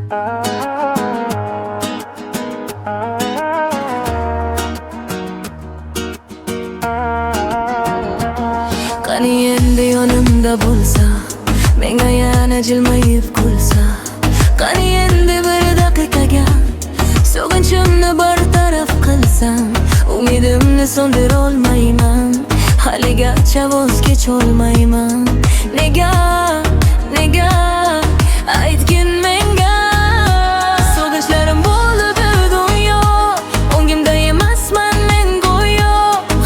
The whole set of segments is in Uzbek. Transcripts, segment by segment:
Qani endi yonimda bo'lsa, menga yana jilmayib kulsa. Qani endi bir daqiqaga sog'inchimni bartaraf qilsam, umidimni so'ndira olmayman, haligacha voz kecholmayman. Nega, nega aytgin menga? Sog'inchlarim bo'lib dunyo, o'ngimda emasman men go'yo.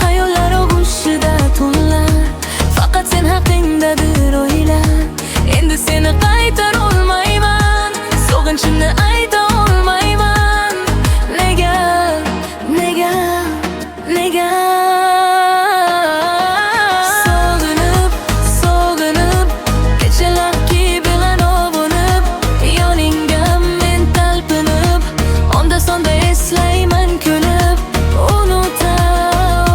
Xayollar og'ushida tunlar, faqat sen haqingdadir o'ylar. Endi seni qaytar olmayman, sog'inchimni ayta olmayman. Nega, nega, nega? Sog'inib, sog'inib, kechalarki beg'ano bo'lib, yoningga men talpinib, onda sonda eslayman kulib. Unuta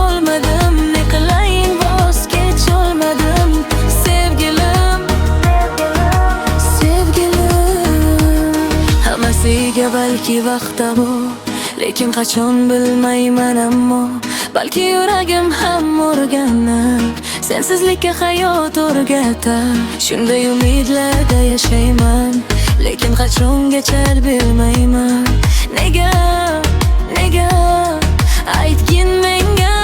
olmadim, ne qilayin voz kecholmadim. Sevgilim, sevgilim, hammasiga balki vaqti bor, lekin qachon bilmayman. Ammo balki yuragim ham o'rganib, sensizlikka hayot o'rgatar. Shunday umidlarda yashayman, lekin qachongacha bilmayman. Nega, nega aytgin menga?